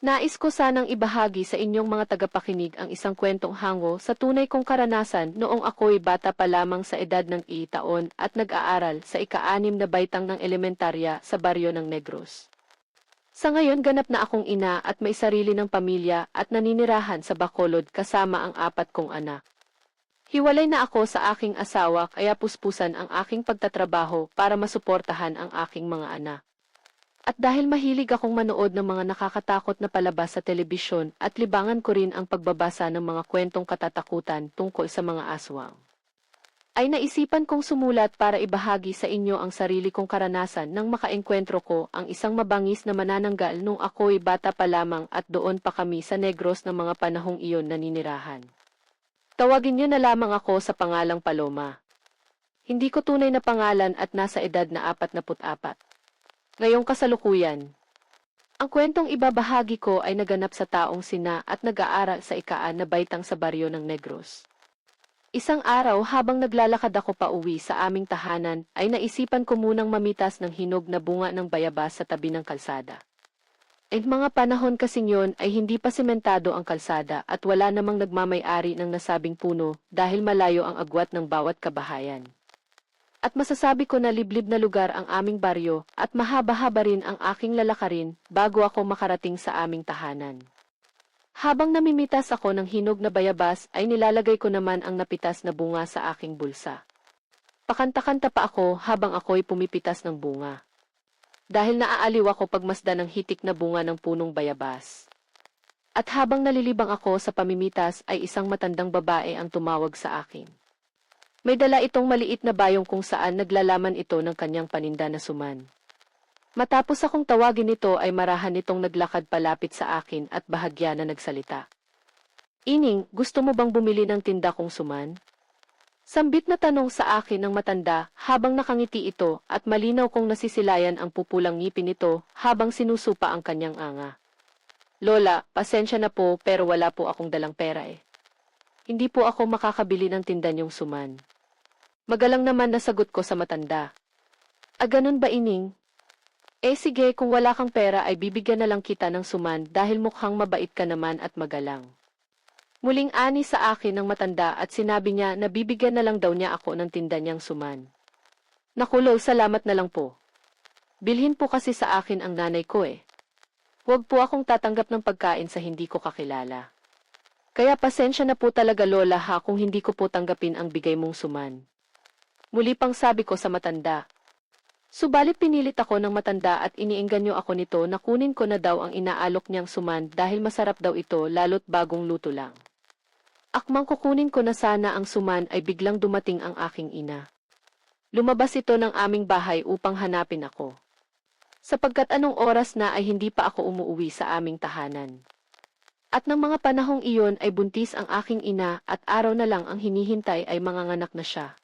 Nais ko sanang ibahagi sa inyong mga tagapakinig ang isang kwentong hango sa tunay kong karanasan noong ako'y bata pa lamang sa edad ng 8 taon at nag-aaral sa ika-6 na baitang ng elementarya sa baryo ng Negros. Sa ngayon ganap na akong ina at may sarili ng pamilya at naninirahan sa Bacolod kasama ang 4 kong anak. Hiwalay na ako sa aking asawa kaya puspusan ang aking pagtatrabaho para masuportahan ang aking mga anak. At dahil mahilig akong manood ng mga nakakatakot na palabas sa telebisyon at libangan ko rin ang pagbabasa ng mga kwentong katatakutan tungkol sa mga aswang, ay naisipan kong sumulat para ibahagi sa inyo ang sarili kong karanasan nang makaengkwentro ko ang isang mabangis na manananggal nung ako'y bata pa lamang at doon pa kami sa Negros ng mga panahong iyon naninirahan. Tawagin niyo na lamang ako sa pangalang Paloma. Hindi ko tunay na pangalan at nasa edad na 44. Ngayong kasalukuyan, ang kwentong ibabahagi ko ay naganap sa taong sina at nag-aaral sa ika-6 na baitang sa baryo ng Negros. Isang araw habang naglalakad ako pa uwi sa aming tahanan ay naisipan ko munang mamitas ng hinog na bunga ng bayabas sa tabi ng kalsada. At mga panahon kasing yon ay hindi pa sementado ang kalsada at wala namang nagmamay-ari ng nasabing puno dahil malayo ang agwat ng bawat kabahayan. At masasabi ko na liblib na lugar ang aming baryo at mahaba-haba rin ang aking lalakarin bago ako makarating sa aming tahanan. Habang namimitas ako ng hinog na bayabas ay nilalagay ko naman ang napitas na bunga sa aking bulsa. Pakanta-kanta pa ako habang ako'y pumipitas ng bunga. Dahil naaaliw ako pagmasdan ng hitik na bunga ng punong bayabas. At habang nalilibang ako sa pamimitas ay isang matandang babae ang tumawag sa akin. May dala itong maliit na bayong kung saan naglalaman ito ng kanyang paninda na suman. Matapos akong tawagin ito ay marahan itong naglakad palapit sa akin at bahagya na nagsalita. "Ining, gusto mo bang bumili ng tinda kong suman?" Sambit na tanong sa akin ng matanda habang nakangiti ito at malinaw kong nasisilayan ang pupulang ngipin nito habang sinusupa ang kanyang anga. "Lola, pasensya na po pero wala po akong dalang pera eh. Hindi po ako makakabili ng tinda niyong suman." Magalang naman nasagot ko sa matanda. Ganun ba, Ining? Sige, kung wala kang pera ay bibigyan na lang kita ng suman dahil mukhang mabait ka naman at magalang." Muling ani sa akin ng matanda at sinabi niya na bibigyan na lang daw niya ako ng tinda niyang suman. "Naku, salamat na lang po. Bilhin po kasi sa akin ang nanay ko eh. Huwag po akong tatanggap ng pagkain sa hindi ko kakilala. Kaya pasensya na po talaga lola ha kung hindi ko po tanggapin ang bigay mong suman." Muli pang sabi ko sa matanda. Subalit pinilit ako ng matanda at iniengganyo ako nito na kunin ko na daw ang inaalok niyang suman dahil masarap daw ito lalo't bagong luto lang. Akmang kukunin ko na sana ang suman ay biglang dumating ang aking ina. Lumabas ito ng aming bahay upang hanapin ako. Sapagkat anong oras na ay hindi pa ako umuuwi sa aming tahanan. At ng mga panahong iyon ay buntis ang aking ina at araw na lang ang hinihintay ay manganganak na siya.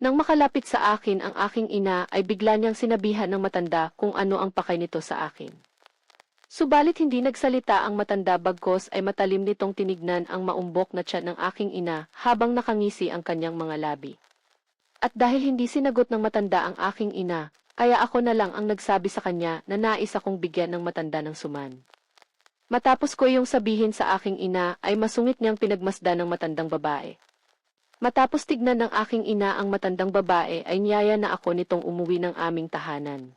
Nang makalapit sa akin ang aking ina ay bigla niyang sinabihan ng matanda kung ano ang pakay nito sa akin. Subalit hindi nagsalita ang matanda bagkos ay matalim nitong tinignan ang maumbok na tiyan ng aking ina habang nakangisi ang kanyang mga labi. At dahil hindi sinagot ng matanda ang aking ina, kaya ako na lang ang nagsabi sa kanya na nais akong bigyan ng matanda ng suman. Matapos ko iyong sabihin sa aking ina ay masungit niyang pinagmasdan ng matandang babae. Matapos tignan ng aking ina ang matandang babae ay niyaya na ako nitong umuwi ng aming tahanan.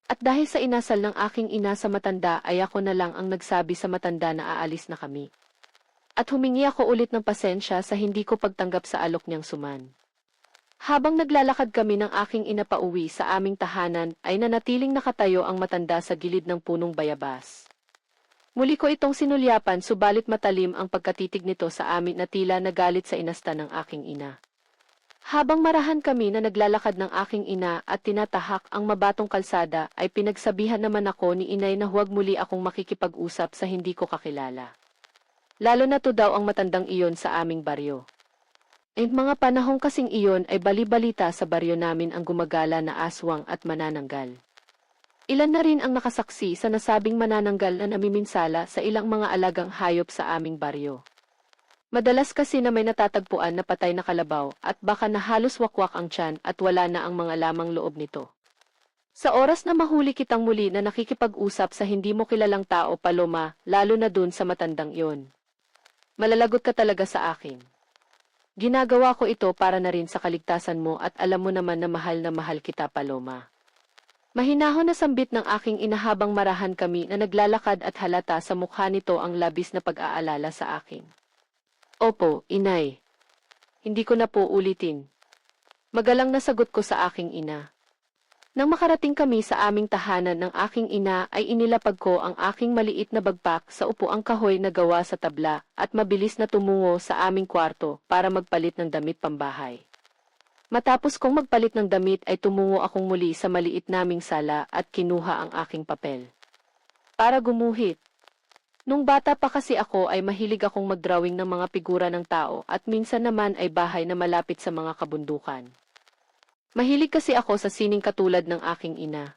At dahil sa inasal ng aking ina sa matanda ay ako na lang ang nagsabi sa matanda na aalis na kami. At humingi ako ulit ng pasensya sa hindi ko pagtanggap sa alok niyang suman. Habang naglalakad kami ng aking ina pauwi sa aming tahanan ay nanatiling nakatayo ang matanda sa gilid ng punong bayabas. Muli ko itong sinulyapan subalit matalim ang pagkatitig nito sa amin na tila nagalit sa inasta ng aking ina. Habang marahan kami na naglalakad ng aking ina at tinatahak ang mabatong kalsada ay pinagsabihan naman ako ni inay na huwag muli akong makikipag-usap sa hindi ko kakilala. Lalo na to daw ang matandang iyon sa aming baryo. Ang mga panahong kasing iyon ay bali-balita sa baryo namin ang gumagala na aswang at manananggal. Ilan na rin ang nakasaksi sa nasabing manananggal na namiminsala sa ilang mga alagang hayop sa aming baryo. Madalas kasi na may natatagpuan na patay na kalabaw at baka na halos wakwak ang tiyan at wala na ang mga lamang loob nito. Sa oras na mahuli kitang muli na nakikipag-usap sa hindi mo kilalang tao, Paloma, lalo na dun sa matandang iyon. Malalagot ka talaga sa akin. Ginagawa ko ito para na rin sa kaligtasan mo at alam mo naman na mahal kita, Paloma. Mahinahon na sambit ng aking ina habang marahan kami na naglalakad at halata sa mukha nito ang labis na pag-aalala sa akin. Opo, inay. Hindi ko na po ulitin. Magalang na sagot ko sa aking ina. Nang makarating kami sa aming tahanan ng aking ina ay inilapag ko ang aking maliit na bagpak sa upuang kahoy na gawa sa tabla at mabilis na tumungo sa aming kwarto para magpalit ng damit pambahay. Matapos kong magpalit ng damit ay tumungo akong muli sa maliit naming sala at kinuha ang aking papel. Para gumuhit. Nung bata pa kasi ako ay mahilig akong magdrawing ng mga figura ng tao at minsan naman ay bahay na malapit sa mga kabundukan. Mahilig kasi ako sa sining katulad ng aking ina.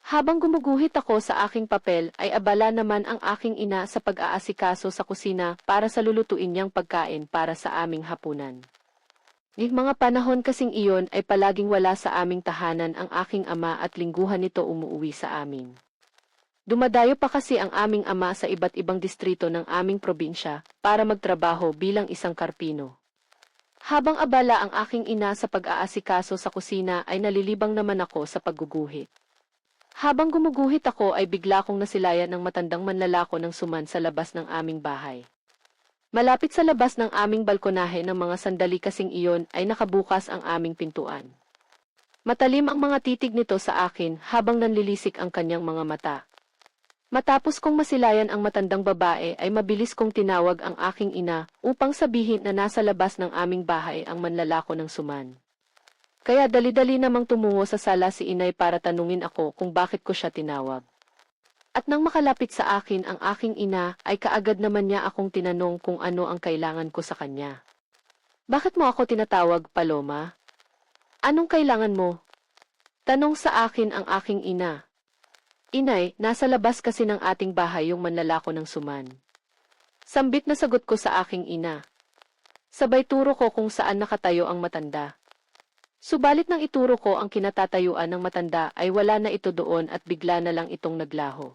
Habang gumuguhit ako sa aking papel ay abala naman ang aking ina sa pag-aasikaso sa kusina para sa lulutuin niyang pagkain para sa aming hapunan. Ng mga panahon kasing iyon ay palaging wala sa aming tahanan ang aking ama at lingguhan nito umuuwi sa amin. Dumadayo pa kasi ang aming ama sa iba't ibang distrito ng aming probinsya para magtrabaho bilang isang karpino. Habang abala ang aking ina sa pag-aasikaso sa kusina ay nalilibang naman ako sa pagguguhit. Habang gumuguhit ako ay bigla kong nasilayan ng matandang manlalako ng suman sa labas ng aming bahay. Malapit sa labas ng aming balkonahe ng mga sandali kasing iyon ay nakabukas ang aming pintuan. Matalim ang mga titig nito sa akin habang nanlilisik ang kanyang mga mata. Matapos kong masilayan ang matandang babae ay mabilis kong tinawag ang aking ina upang sabihin na nasa labas ng aming bahay ang manlalako ng suman. Kaya dali-dali namang tumungo sa sala si inay para tanungin ako kung bakit ko siya tinawag. At nang makalapit sa akin ang aking ina ay kaagad naman niya akong tinanong kung ano ang kailangan ko sa kanya. Bakit mo ako tinatawag, Paloma? Anong kailangan mo? Tanong sa akin ang aking ina. Inay, nasa labas kasi ng ating bahay yung manlalako ng suman. Sambit na sagot ko sa aking ina. Sabay turo ko kung saan nakatayo ang matanda. Subalit nang ituro ko ang kinatatayuan ng matanda ay wala na ito doon at bigla na lang itong naglaho.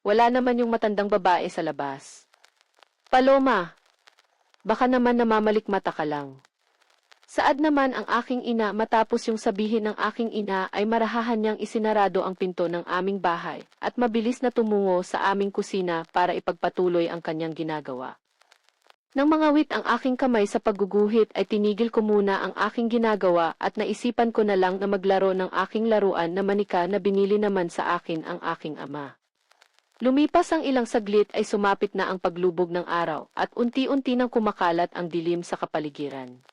Wala naman yung matandang babae sa labas. Paloma, baka naman namamalikmata ka lang. Saad naman ang aking ina matapos yung sabihin ng aking ina ay marahahan niyang isinarado ang pinto ng aming bahay at mabilis na tumungo sa aming kusina para ipagpatuloy ang kanyang ginagawa. Nang mangawit ang aking kamay sa pagguguhit ay tinigil ko muna ang aking ginagawa at naisipan ko na lang na maglaro ng aking laruan na manika na binili naman sa akin ang aking ama. Lumipas ang ilang saglit ay sumapit na ang paglubog ng araw at unti-unti nang kumakalat ang dilim sa kapaligiran.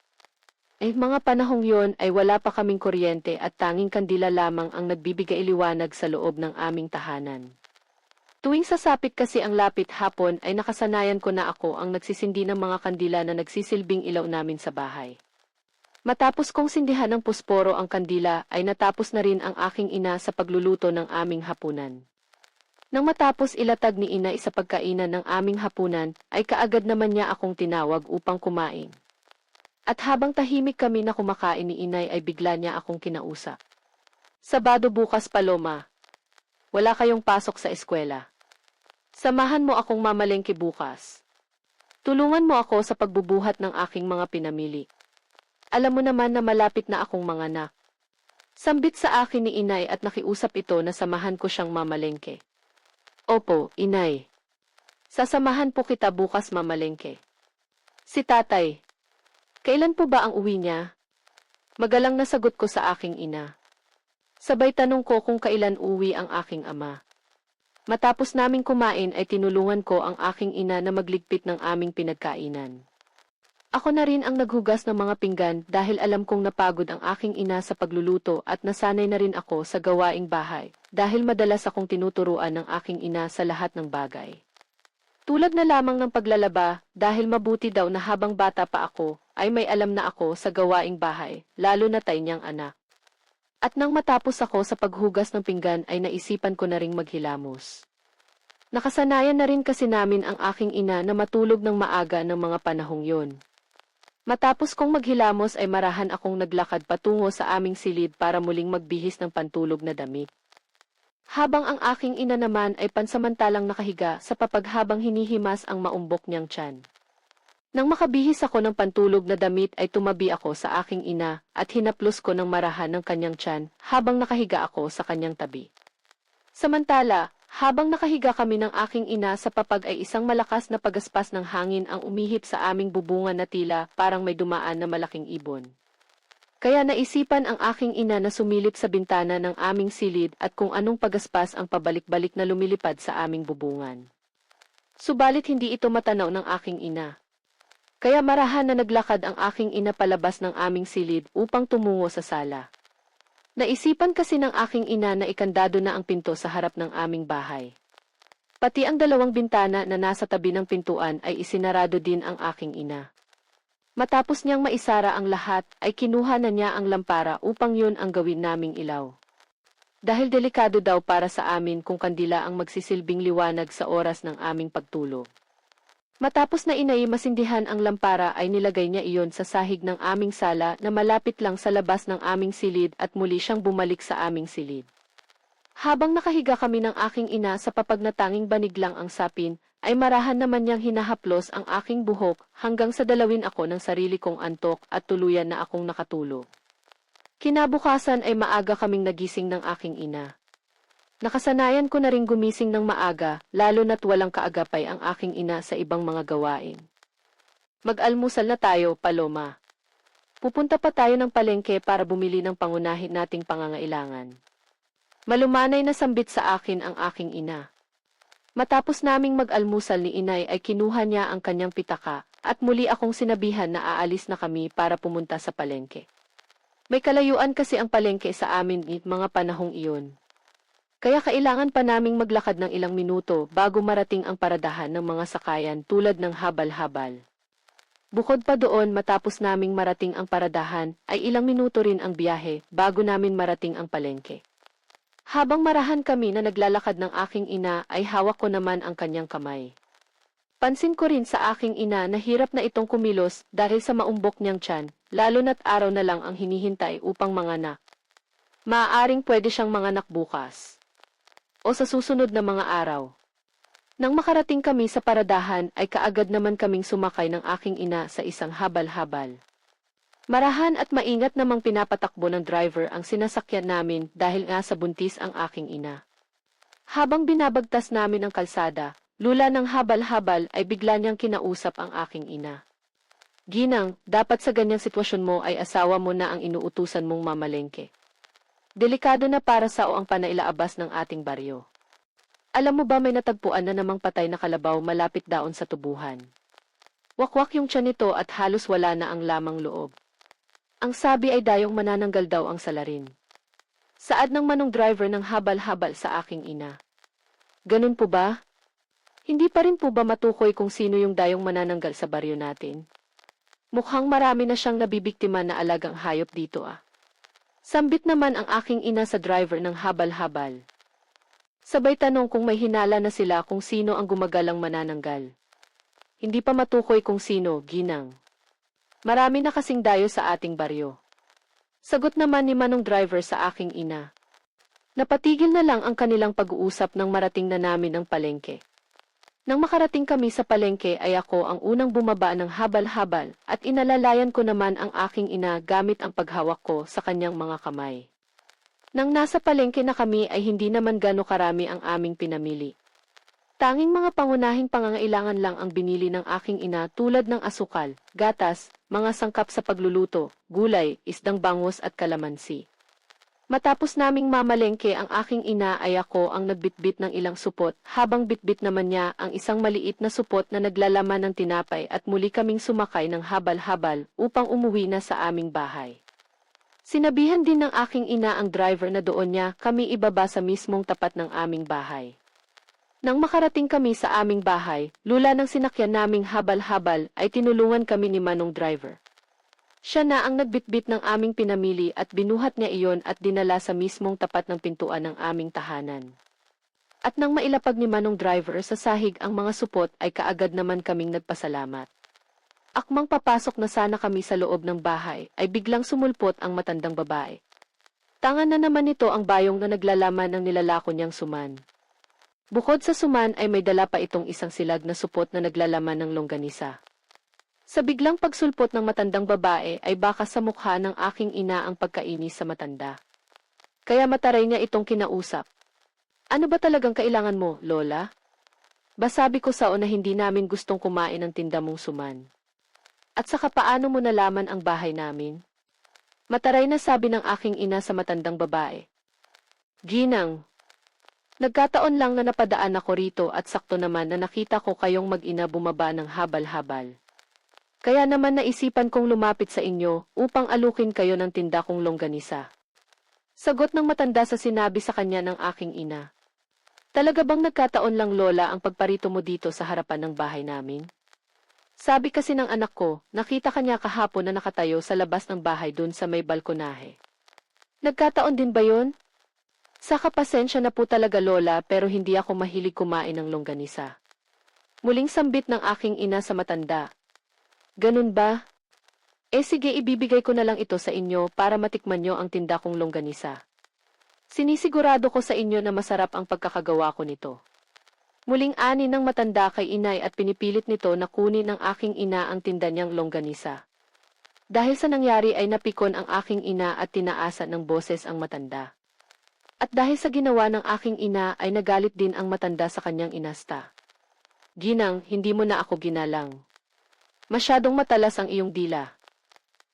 Mga panahong yon ay wala pa kaming kuryente at tanging kandila lamang ang nagbibigay liwanag sa loob ng aming tahanan. Tuwing sasapit kasi ang lapit hapon ay nakasanayan ko na ako ang nagsisindi ng mga kandila na nagsisilbing ilaw namin sa bahay. Matapos kong sindihan ng pusporo ang kandila ay natapos na rin ang aking ina sa pagluluto ng aming hapunan. Nang matapos ilatag ni ina sa pagkainan ng aming hapunan ay kaagad naman niya akong tinawag upang kumain. At habang tahimik kami na kumakain ni inay ay bigla niya akong kinausap. Sabado bukas, Paloma. Wala kayong pasok sa eskwela. Samahan mo akong mamalengke bukas. Tulungan mo ako sa pagbubuhat ng aking mga pinamili. Alam mo naman na malapit na akong manganak. Sambit sa akin ni inay at nakiusap ito na samahan ko siyang mamalengke. Opo, inay. Sasamahan po kita bukas mamalengke. Si tatay. Kailan po ba ang uwi niya? Magalang na sagot ko sa aking ina. Sabay tanong ko kung kailan uwi ang aking ama. Matapos naming kumain ay tinulungan ko ang aking ina na magligpit ng aming pinagkainan. Ako na rin ang naghugas ng mga pinggan dahil alam kong napagod ang aking ina sa pagluluto at nasanay na rin ako sa gawaing bahay dahil madalas akong tinuturuan ng aking ina sa lahat ng bagay. Tulad na lamang ng paglalaba dahil mabuti daw na habang bata pa ako ay may alam na ako sa gawaing bahay, lalo na tay niyang anak. At nang matapos ako sa paghugas ng pinggan ay naisipan ko na ring maghilamos. Nakasanayan na rin kasi namin ang aking ina na matulog ng maaga ng mga panahong yon. Matapos kong maghilamos ay marahan akong naglakad patungo sa aming silid para muling magbihis ng pantulog na damit. Habang ang aking ina naman ay pansamantalang nakahiga sa papaghabang hinihimas ang maumbok niyang tiyan. Nang makabihis ako ng pantulog na damit ay tumabi ako sa aking ina at hinaplos ko ng marahan ng kanyang tiyan habang nakahiga ako sa kanyang tabi. Samantala, habang nakahiga kami ng aking ina sa papag ay isang malakas na pagaspas ng hangin ang umihip sa aming bubungan na tila parang may dumaan na malaking ibon. Kaya naisipan ang aking ina na sumilip sa bintana ng aming silid at kung anong pagaspas ang pabalik-balik na lumilipad sa aming bubungan. Subalit hindi ito matanaw ng aking ina. Kaya marahan na naglakad ang aking ina palabas ng aming silid upang tumungo sa sala. Naisipan kasi ng aking ina na ikandado na ang pinto sa harap ng aming bahay. Pati ang dalawang bintana na nasa tabi ng pintuan ay isinarado din ang aking ina. Matapos niyang maisara ang lahat, ay kinuha na niya ang lampara upang yun ang gawin naming ilaw. Dahil delikado daw para sa amin kung kandila ang magsisilbing liwanag sa oras ng aming pagtulog. Matapos na masindihan ang lampara ay nilagay niya iyon sa sahig ng aming sala na malapit lang sa labas ng aming silid at muli siyang bumalik sa aming silid. Habang nakahiga kami ng aking ina sa papag na tanging banig lang ang sapin, ay marahan naman niyang hinahaplos ang aking buhok hanggang sa dalawin ako ng sarili kong antok at tuluyan na akong nakatulog. Kinabukasan ay maaga kaming nagising ng aking ina. Nakasanayan ko na ring gumising ng maaga, lalo na't walang kaagapay ang aking ina sa ibang mga gawain. Mag-almusal na tayo, Paloma. Pupunta pa tayo ng palengke para bumili ng pangunahin nating pangangailangan. Malumanay na sambit sa akin ang aking ina. Matapos naming mag-almusal ni inay ay kinuha niya ang kanyang pitaka at muli akong sinabihan na aalis na kami para pumunta sa palengke. May kalayuan kasi ang palengke sa amin mga panahong iyon. Kaya kailangan pa naming maglakad ng ilang minuto bago marating ang paradahan ng mga sakayan tulad ng habal-habal. Bukod pa doon matapos naming marating ang paradahan ay ilang minuto rin ang biyahe bago namin marating ang palengke. Habang marahan kami na naglalakad ng aking ina ay hawak ko naman ang kanyang kamay. Pansin ko rin sa aking ina na hirap na itong kumilos dahil sa maumbok niyang tiyan, lalo na't araw na lang ang hinihintay upang manganak. Maaaring pwede siyang manganak bukas o sa susunod na mga araw. Nang makarating kami sa paradahan ay kaagad naman kaming sumakay ng aking ina sa isang habal-habal. Marahan at maingat namang pinapatakbo ng driver ang sinasakyan namin dahil nga sa buntis ang aking ina. Habang binabagtas namin ang kalsada, lula ng habal-habal ay bigla niyang kinausap ang aking ina. Ginang, dapat sa ganyang sitwasyon mo ay asawa mo na ang inuutusan mong mamalengke. Delikado na para sa ang panailaabas ng ating baryo. Alam mo ba may natagpuan na namang patay na kalabaw malapit daon sa tubuhan. Wakwak yung tiyan nito at halos wala na ang lamang loob. Ang sabi ay dayong manananggal daw ang salarin. Saad ng manong driver ng habal-habal sa aking ina. Ganun po ba? Hindi pa rin po ba matukoy kung sino yung dayong manananggal sa baryo natin? Mukhang marami na siyang nabibiktima na alagang hayop dito ah. Sambit naman ang aking ina sa driver ng habal-habal. Sabay tanong kung may hinala na sila kung sino ang gumagalang manananggal. Hindi pa matukoy kung sino, ginang. Marami na kasing dayo sa ating baryo. Sagot naman ni manong driver sa aking ina. Napatigil na lang ang kanilang pag-uusap nang marating na namin ang palengke. Nang makarating kami sa palengke ay ako ang unang bumaba ng habal-habal at inalalayan ko naman ang aking ina gamit ang paghawak ko sa kanyang mga kamay. Nang nasa palengke na kami ay hindi naman gano karami ang aming pinamili. Tanging mga pangunahing pangangailangan lang ang binili ng aking ina tulad ng asukal, gatas, mga sangkap sa pagluluto, gulay, isdang bangus at kalamansi. Matapos naming mamalengke ang aking ina ay ako ang nagbitbit ng ilang supot habang bitbit naman niya ang isang maliit na supot na naglalaman ng tinapay at muli kaming sumakay ng habal-habal upang umuwi na sa aming bahay. Sinabihan din ng aking ina ang driver na doon niya kami ibaba sa mismong tapat ng aming bahay. Nang makarating kami sa aming bahay, lula ng sinakyan naming habal-habal ay tinulungan kami ni manong driver. Siya na ang nagbitbit ng aming pinamili at binuhat niya iyon at dinala sa mismong tapat ng pintuan ng aming tahanan. At nang mailapag ni manong driver sa sahig ang mga supot ay kaagad naman kaming nagpasalamat. Akmang papasok na sana kami sa loob ng bahay, ay biglang sumulpot ang matandang babae. Tangan na naman nito ang bayong na naglalaman ng nilalako niyang suman. Bukod sa suman ay may dala pa itong isang silag na supot na naglalaman ng longganisa. Sa biglang pagsulpot ng matandang babae ay baka sa mukha ng aking ina ang pagkainis sa matanda. Kaya mataray niya itong kinausap. Ano ba talagang kailangan mo, Lola? Basabi ko sao na hindi namin gustong kumain ng tinda mong suman. At saka paano mo nalaman ang bahay namin? Mataray na sabi ng aking ina sa matandang babae. Ginang, nagkataon lang na napadaan ako rito at sakto naman na nakita ko kayong mag-ina bumaba ng habal-habal. Kaya naman naisipan kong lumapit sa inyo upang alukin kayo ng tinda kong longganisa. Sagot ng matanda sa sinabi sa kanya ng aking ina. Talaga bang nagkataon lang Lola ang pagparito mo dito sa harapan ng bahay namin? Sabi kasi ng anak ko, nakita kanya kahapon na nakatayo sa labas ng bahay dun sa may balkonahe. Nagkataon din ba yun? Saka pasensya na po talaga Lola pero hindi ako mahilig kumain ng longganisa. Muling sambit ng aking ina sa matanda. Ganun ba? Sige ibibigay ko na lang ito sa inyo para matikman nyo ang tinda kong longganisa. Sinisigurado ko sa inyo na masarap ang pagkakagawa ko nito. Muling ani ng matanda kay inay at pinipilit nito na kunin ng aking ina ang tinda niyang longganisa. Dahil sa nangyari ay napikon ang aking ina at tinaasan ng boses ang matanda. At dahil sa ginawa ng aking ina ay nagalit din ang matanda sa kanyang inasta. Ginang, hindi mo na ako ginalang. Masyadong matalas ang iyong dila.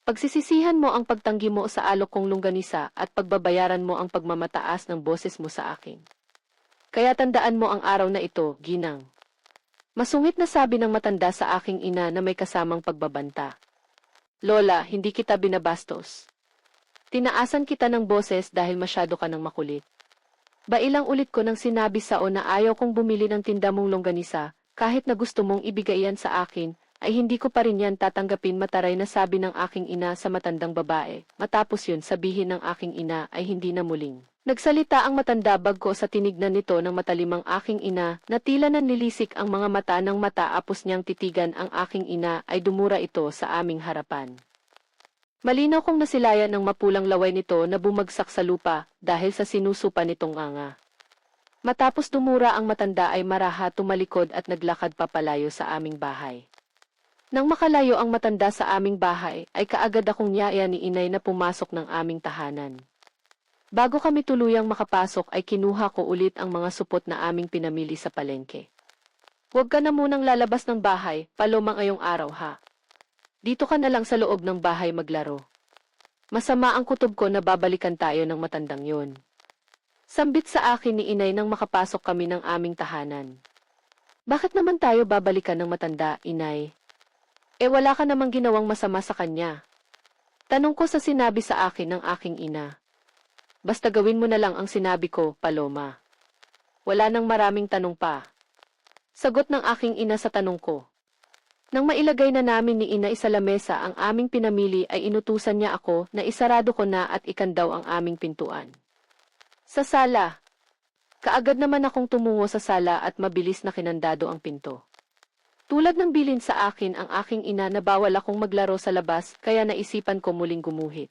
Pagsisisihan mo ang pagtanggi mo sa alok kong longganisa at pagbabayaran mo ang pagmamataas ng boses mo sa akin. Kaya tandaan mo ang araw na ito, Ginang. Masungit na sabi ng matanda sa aking ina na may kasamang pagbabanta. Lola, hindi kita binabastos. Tinaasan kita ng boses dahil masyado ka ng makulit. Ilang ulit ko nang sinabi sao na ayaw kong bumili ng tinda mong longganisa, kahit na gusto mong ibigay yan sa akin, ay hindi ko pa rin yan tatanggapin mataray na sabi ng aking ina sa matandang babae. Matapos yun sabihin ng aking ina ay hindi na muling. Nagsalita ang matanda bagko sa tinignan nito ng matalimang aking ina na tila nanlilisik ang mga mata ng mataapos niyang titigan ang aking ina ay dumura ito sa aming harapan. Malinaw kong nasilayan ng mapulang laway nito na bumagsak sa lupa dahil sa sinusupa nitong anga. Matapos dumura ang matanda ay maraha tumalikod at naglakad papalayo sa aming bahay. Nang makalayo ang matanda sa aming bahay ay kaagad akong niyaya ni inay na pumasok ng aming tahanan. Bago kami tuluyang makapasok ay kinuha ko ulit ang mga supot na aming pinamili sa palengke. Huwag ka na munang lalabas ng bahay, Paloma ngayong araw ha. Dito ka na lang sa loob ng bahay maglaro. Masama ang kutob ko na babalikan tayo ng matandang yun. Sambit sa akin ni inay nang makapasok kami ng aming tahanan. Bakit naman tayo babalikan ng matanda, inay? Wala ka namang ginawang masama sa kanya. Tanong ko sa sinabi sa akin ng aking ina. Basta gawin mo na lang ang sinabi ko, Paloma. Wala nang maraming tanong pa. Sagot ng aking ina sa tanong ko. Nang mailagay na namin ni ina isa lamesa ang aming pinamili ay inutusan niya ako na isarado ko na at ikandaw ang aming pintuan. Sa sala. Kaagad naman akong tumungo sa sala at mabilis na kinandado ang pinto. Tulad ng bilin sa akin ang aking ina na bawal akong maglaro sa labas kaya naisipan ko muling gumuhit.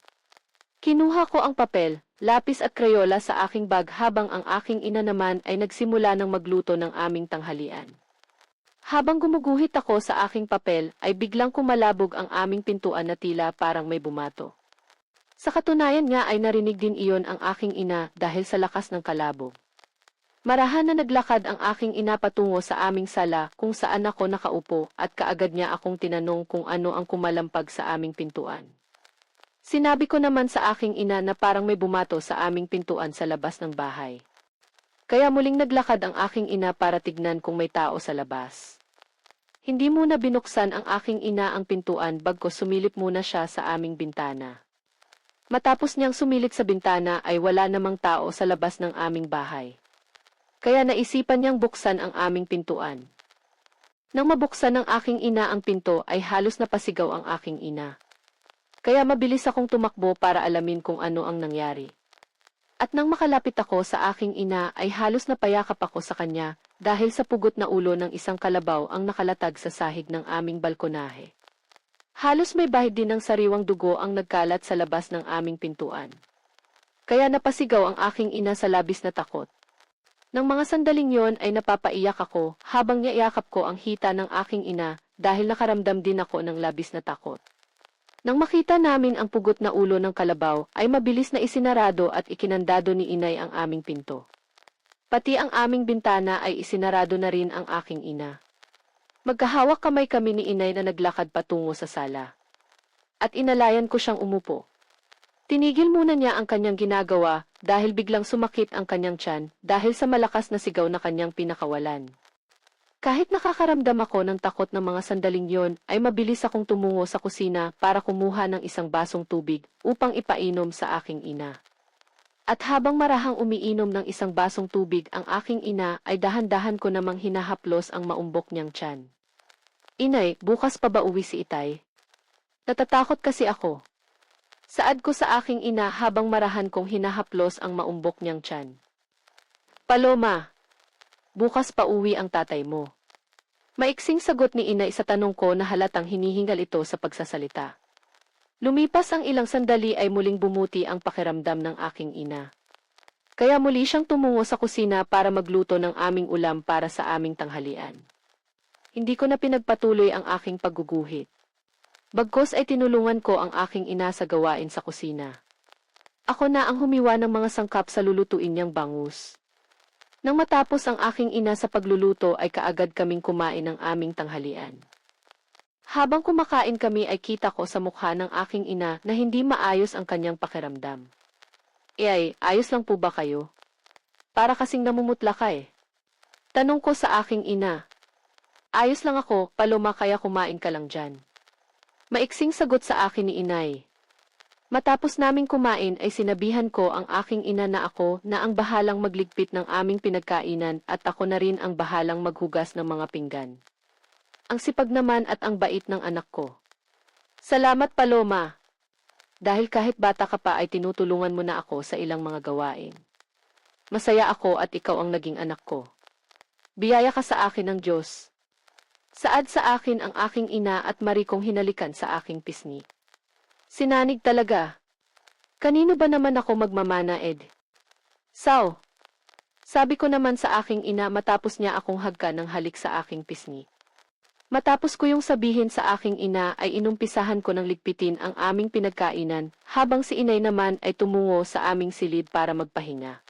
Kinuha ko ang papel, lapis at krayola sa aking bag habang ang aking ina naman ay nagsimula ng magluto ng aming tanghalian. Habang gumuguhit ako sa aking papel ay biglang kumalabog ang aming pintuan na tila parang may bumato. Sa katunayan nga ay narinig din iyon ang aking ina dahil sa lakas ng kalabog. Marahan na naglakad ang aking ina patungo sa aming sala kung saan ako nakaupo at kaagad niya akong tinanong kung ano ang kumalampag sa aming pintuan. Sinabi ko naman sa aking ina na parang may bumato sa aming pintuan sa labas ng bahay. Kaya muling naglakad ang aking ina para tignan kung may tao sa labas. Hindi muna binuksan ang aking ina ang pintuan bagkus sumilip muna siya sa aming bintana. Matapos niyang sumilip sa bintana ay wala namang tao sa labas ng aming bahay. Kaya naisipan niyang buksan ang aming pintuan. Nang mabuksan ng aking ina ang pinto ay halos napasigaw ang aking ina. Kaya mabilis akong tumakbo para alamin kung ano ang nangyari. At nang makalapit ako sa aking ina ay halos napayakap ako sa kanya dahil sa pugot na ulo ng isang kalabaw ang nakalatag sa sahig ng aming balkonahe. Halos may bahid din ng sariwang dugo ang nagkalat sa labas ng aming pintuan. Kaya napasigaw ang aking ina sa labis na takot. Nang mga sandaling yon ay napapaiyak ako habang niyayakap ko ang hita ng aking ina dahil nakaramdam din ako ng labis na takot. Nang makita namin ang pugot na ulo ng kalabaw ay mabilis na isinarado at ikinandado ni inay ang aming pinto. Pati ang aming bintana ay isinarado na rin ang aking ina. Magkahawak kamay kami ni inay na naglakad patungo sa sala. At inalayan ko siyang umupo. Tinigil muna niya ang kanyang ginagawa dahil biglang sumakit ang kanyang tiyan dahil sa malakas na sigaw na kanyang pinakawalan. Kahit nakakaramdam ako ng takot ng mga sandaling yon, ay mabilis akong tumungo sa kusina para kumuha ng isang basong tubig upang ipainom sa aking ina. At habang marahang umiinom ng isang basong tubig ang aking ina ay dahan-dahan ko namang hinahaplos ang maumbok niyang tiyan. Inay, bukas pa ba uwi si Itay? Natatakot kasi ako. Saad ko sa aking ina habang marahan kong hinahaplos ang maumbok niyang tiyan. Paloma, bukas pa uwi ang tatay mo. Maiksing sagot ni inay sa tanong ko na halatang hinihingal ito sa pagsasalita. Lumipas ang ilang sandali ay muling bumuti ang pakiramdam ng aking ina. Kaya muli siyang tumungo sa kusina para magluto ng aming ulam para sa aming tanghalian. Hindi ko na pinagpatuloy ang aking pagguguhit. Bagkus ay tinulungan ko ang aking ina sa gawain sa kusina. Ako na ang humiwa ng mga sangkap sa lulutuin niyang bangus. Nang matapos ang aking ina sa pagluluto ay kaagad kaming kumain ng aming tanghalian. Habang kumakain kami ay kita ko sa mukha ng aking ina na hindi maayos ang kanyang pakiramdam. Ay, ayos lang po ba kayo? Para kasing namumutla ka eh. Tanong ko sa aking ina. Ayos lang ako, Paloma, kaya kumain ka lang dyan. Maiksing sagot sa akin ni inay. Matapos naming kumain ay sinabihan ko ang aking ina na ako na ang bahalang magligpit ng aming pinagkainan at ako na rin ang bahalang maghugas ng mga pinggan. Ang sipag naman at ang bait ng anak ko. Salamat, Paloma. Dahil kahit bata ka pa ay tinutulungan mo na ako sa ilang mga gawain. Masaya ako at ikaw ang naging anak ko. Biyaya ka sa akin ng Diyos. Saad sa akin ang aking ina at marikong hinalikan sa aking pisngi. Sinanig talaga. Kanino ba naman ako magmamana, Ed? Sao? Sabi ko naman sa aking ina matapos niya akong hagkan ng halik sa aking pisngi. Matapos ko yung sabihin sa aking ina ay inumpisahan ko ng ligpitin ang aming pinagkainan habang si inay naman ay tumungo sa aming silid para magpahinga.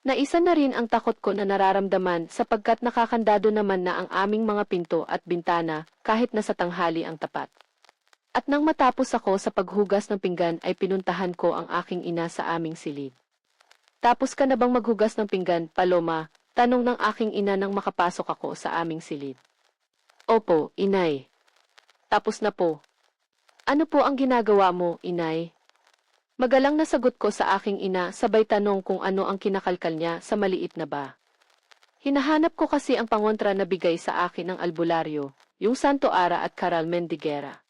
Naisa na rin ang takot ko na nararamdaman sapagkat nakakandado naman na ang aming mga pinto at bintana kahit nasa tanghali ang tapat. At nang matapos ako sa paghugas ng pinggan ay pinuntahan ko ang aking ina sa aming silid. Tapos ka na bang maghugas ng pinggan, Paloma? Tanong ng aking ina nang makapasok ako sa aming silid. Opo, inay. Tapos na po. Ano po ang ginagawa mo, inay? Magalang na sagot ko sa aking ina sabay tanong kung ano ang kinakalkal niya sa maliit na ba. Hinahanap ko kasi ang pangontra na bigay sa akin ng albularyo, yung Santo Ara at Caral Mendiguera.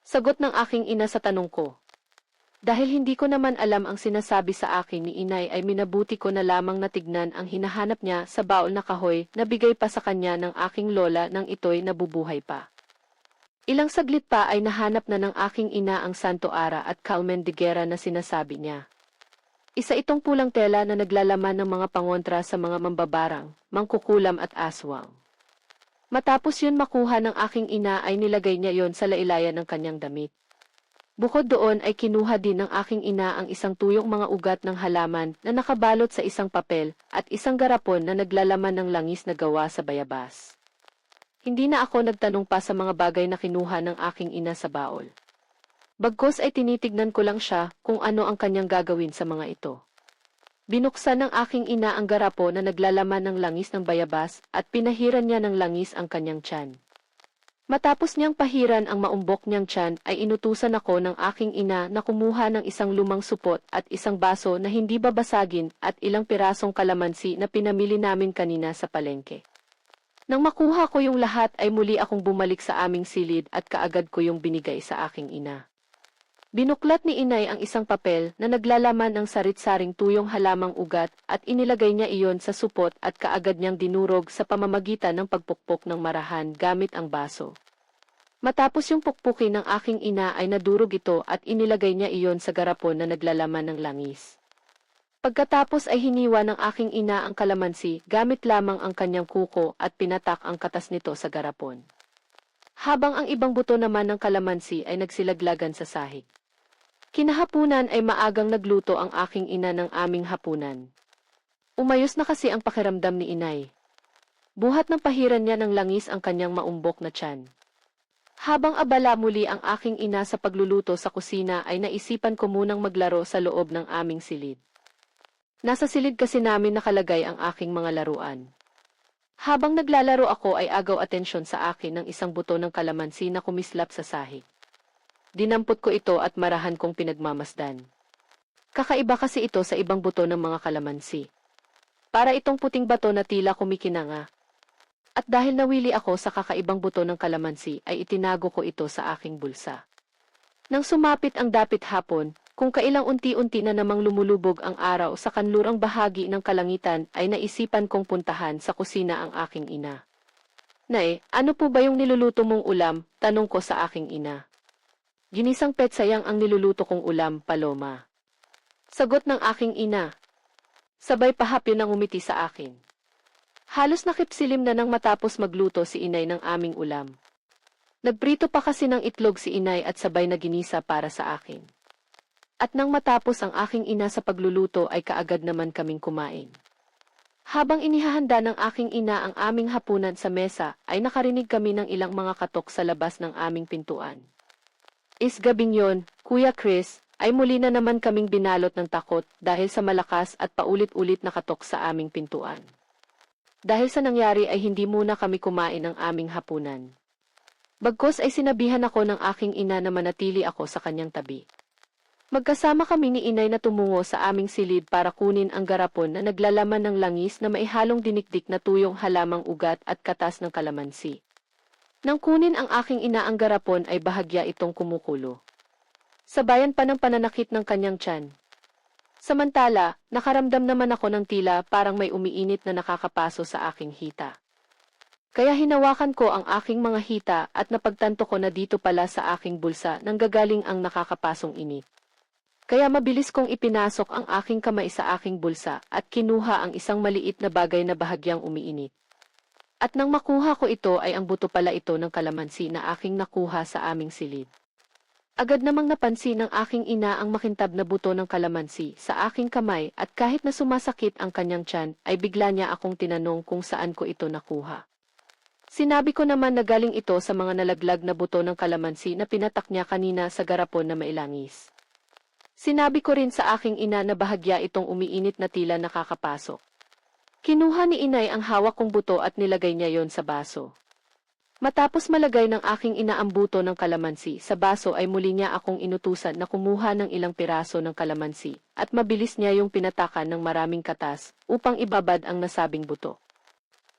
Sagot ng aking ina sa tanong ko. Dahil hindi ko naman alam ang sinasabi sa akin ni inay ay minabuti ko na lamang natignan ang hinahanap niya sa baol na kahoy na bigay pa sa kanya ng aking lola nang ito'y nabubuhay pa. Ilang saglit pa ay nahanap na ng aking ina ang Santo Ara at Caral Mendiguera na sinasabi niya. Isa itong pulang tela na naglalaman ng mga pangontra sa mga mambabarang, mangkukulam at aswang. Matapos yun makuha ng aking ina ay nilagay niya yon sa lailayan ng kanyang damit. Bukod doon ay kinuha din ng aking ina ang isang tuyong mga ugat ng halaman na nakabalot sa isang papel at isang garapon na naglalaman ng langis na gawa sa bayabas. Hindi na ako nagtanong pa sa mga bagay na kinuha ng aking ina sa baol. Bagkus ay tinitignan ko lang siya kung ano ang kanyang gagawin sa mga ito. Binuksan ng aking ina ang garapo na naglalaman ng langis ng bayabas at pinahiran niya ng langis ang kanyang tiyan. Matapos niyang pahiran ang maumbok niyang tiyan ay inutusan ako ng aking ina na kumuha ng isang lumang supot at isang baso na hindi babasagin at ilang pirasong kalamansi na pinamili namin kanina sa palengke. Nang makuha ko yung lahat ay muli akong bumalik sa aming silid at kaagad ko yung binigay sa aking ina. Binuklat ni inay ang isang papel na naglalaman ng sarit-saring tuyong halamang ugat at inilagay niya iyon sa supot at kaagad niyang dinurog sa pamamagitan ng pagpukpok ng marahan gamit ang baso. Matapos yung pukpukin ng aking ina ay nadurog ito at inilagay niya iyon sa garapon na naglalaman ng langis. Pagkatapos ay hiniwa ng aking ina ang kalamansi gamit lamang ang kanyang kuko at pinatak ang katas nito sa garapon. Habang ang ibang buto naman ng kalamansi ay nagsilaglagan sa sahig. Kinahapunan ay maagang nagluto ang aking ina ng aming hapunan. Umayos na kasi ang pakiramdam ni inay. Buhat ng pahiran niya ng langis ang kanyang maumbok na tiyan. Habang abala muli ang aking ina sa pagluluto sa kusina ay naisipan ko munang maglaro sa loob ng aming silid. Nasa silid kasi namin nakalagay ang aking mga laruan. Habang naglalaro ako ay agaw atensyon sa akin ng isang buto ng kalamansi na kumislap sa sahig. Dinampot ko ito at marahan kong pinagmamasdan. Kakaiba kasi ito sa ibang buto ng mga kalamansi. Para itong puting bato na tila kumikinanga. At dahil nawili ako sa kakaibang buto ng kalamansi ay itinago ko ito sa aking bulsa. Nang sumapit ang dapit hapon, kung kailang unti-unti na namang lumulubog ang araw sa kanlurang bahagi ng kalangitan ay naisipan kong puntahan sa kusina ang aking ina. Nay, ano po ba yung niluluto mong ulam? Tanong ko sa aking ina. Ginisang petsayang ang niluluto kong ulam, Paloma. Sagot ng aking ina. Sabay pahap yun ang umiti sa akin. Halos nakipsilim na nang matapos magluto si inay ng aming ulam. Nagprito pa kasi ng itlog si inay at sabay na ginisa para sa akin. At nang matapos ang aking ina sa pagluluto ay kaagad naman kaming kumain. Habang inihahanda ng aking ina ang aming hapunan sa mesa ay nakarinig kami ng ilang mga katok sa labas ng aming pintuan. Gabing yon, Kuya Chris, ay muli na naman kaming binalot ng takot dahil sa malakas at paulit-ulit na katok sa aming pintuan. Dahil sa nangyari ay hindi muna kami kumain ng aming hapunan. Bagkus ay sinabihan ako ng aking ina na manatili ako sa kanyang tabi. Magkasama kami ni inay na tumungo sa aming silid para kunin ang garapon na naglalaman ng langis na maihalong dinikdik na tuyong halamang ugat at katas ng kalamansi. Nang kunin ang aking ina ang garapon ay bahagya itong kumukulo. Sabayan pa ng pananakit ng kanyang tiyan. Samantala, nakaramdam naman ako ng tila parang may umiinit na nakakapaso sa aking hita. Kaya hinawakan ko ang aking mga hita at napagtanto ko na dito pala sa aking bulsa nanggagaling ang nakakapasong init. Kaya mabilis kong ipinasok ang aking kamay sa aking bulsa at kinuha ang isang maliit na bagay na bahagyang umiinit. At nang makuha ko ito ay ang buto pala ito ng kalamansi na aking nakuha sa aming silid. Agad namang napansin ng aking ina ang makintab na buto ng kalamansi sa aking kamay at kahit na sumasakit ang kanyang tiyan ay bigla niya akong tinanong kung saan ko ito nakuha. Sinabi ko naman na galing ito sa mga nalaglag na buto ng kalamansi na pinatak niya kanina sa garapon na mailangis. Sinabi ko rin sa aking ina na bahagya itong umiinit na tila nakakapasok. Kinuha ni inay ang hawak kong buto at nilagay niya yon sa baso. Matapos malagay ng aking ina ang buto ng kalamansi sa baso ay muli niya akong inutusan na kumuha ng ilang piraso ng kalamansi at mabilis niya yung pinatakan ng maraming katas upang ibabad ang nasabing buto.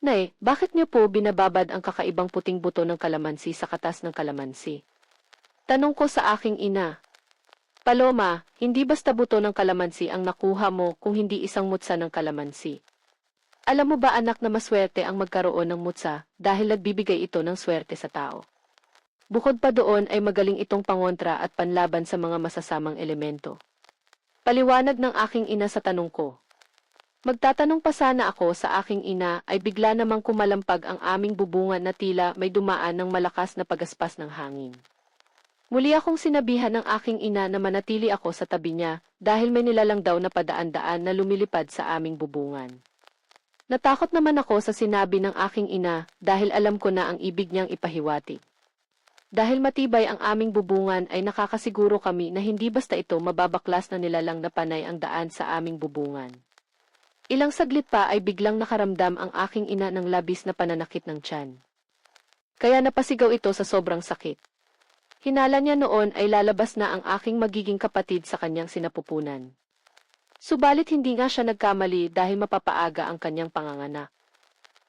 Nay, bakit niyo po binababad ang kakaibang puting buto ng kalamansi sa katas ng kalamansi? Tanong ko sa aking ina. Paloma, hindi basta buto ng kalamansi ang nakuha mo kung hindi isang mutsa ng kalamansi. Alam mo ba anak na maswerte ang magkaroon ng mutsa dahil nagbibigay ito ng swerte sa tao. Bukod pa doon ay magaling itong pangontra at panlaban sa mga masasamang elemento. Paliwanag ng aking ina sa tanong ko. Magtatanong pa sana ako sa aking ina ay bigla namang kumalampag ang aming bubungan na tila may dumaan ng malakas na pagaspas ng hangin. Muli akong sinabihan ng aking ina na manatili ako sa tabi niya dahil may nilalang daw na padaan-daan na lumilipad sa aming bubungan. Natakot naman ako sa sinabi ng aking ina dahil alam ko na ang ibig niyang ipahiwatig. Dahil matibay ang aming bubungan ay nakakasiguro kami na hindi basta ito mababaklas na nilalang na panay ang daan sa aming bubungan. Ilang saglit pa ay biglang nakaramdam ang aking ina ng labis na pananakit ng tiyan. Kaya napasigaw ito sa sobrang sakit. Hinala niya noon ay lalabas na ang aking magiging kapatid sa kanyang sinapupunan. Subalit hindi nga siya nagkamali dahil mapapaaga ang kanyang panganganak.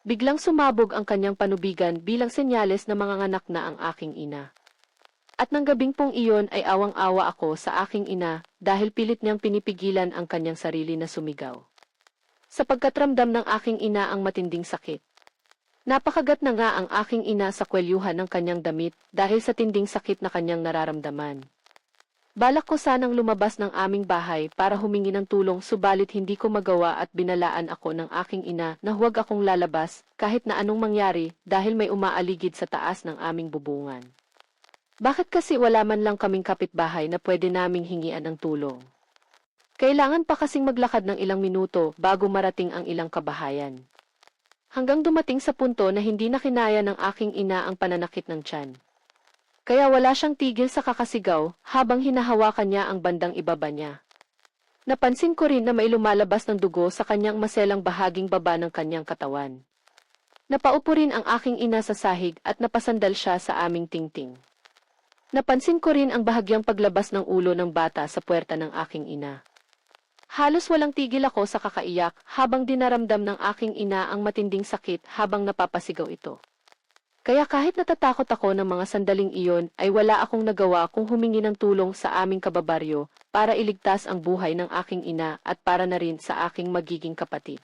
Biglang sumabog ang kanyang panubigan bilang senyales na manganganak na ang aking ina. At nang gabing pong iyon ay awang-awa ako sa aking ina dahil pilit niyang pinipigilan ang kanyang sarili na sumigaw. Sapagkat ramdam ng aking ina ang matinding sakit. Napakagat na nga ang aking ina sa kwelyuhan ng kanyang damit dahil sa tinding sakit na kanyang nararamdaman. Balak ko sanang lumabas ng aming bahay para humingi ng tulong subalit hindi ko magawa at binalaan ako ng aking ina na huwag akong lalabas kahit na anong mangyari dahil may umaaligid sa taas ng aming bubungan. Bakit kasi wala man lang kaming kapitbahay na pwede naming hingian ng tulong? Kailangan pa kasing maglakad ng ilang minuto bago marating ang ilang kabahayan. Hanggang dumating sa punto na hindi na kinaya ng aking ina ang pananakit ng tiyan. Kaya wala siyang tigil sa kakasigaw habang hinahawakan niya ang bandang ibaba niya. Napansin ko rin na may lumalabas ng dugo sa kanyang maselang bahaging baba ng kanyang katawan. Napaupo rin ang aking ina sa sahig at napasandal siya sa aming tingting. Napansin ko rin ang bahagyang paglabas ng ulo ng bata sa puwerta ng aking ina. Halos walang tigil ako sa kakaiyak habang dinaramdam ng aking ina ang matinding sakit habang napapasigaw ito. Kaya kahit natatakot ako ng mga sandaling iyon ay wala akong nagawa kung humingi ng tulong sa aming kababaryo para iligtas ang buhay ng aking ina at para na rin sa aking magiging kapatid.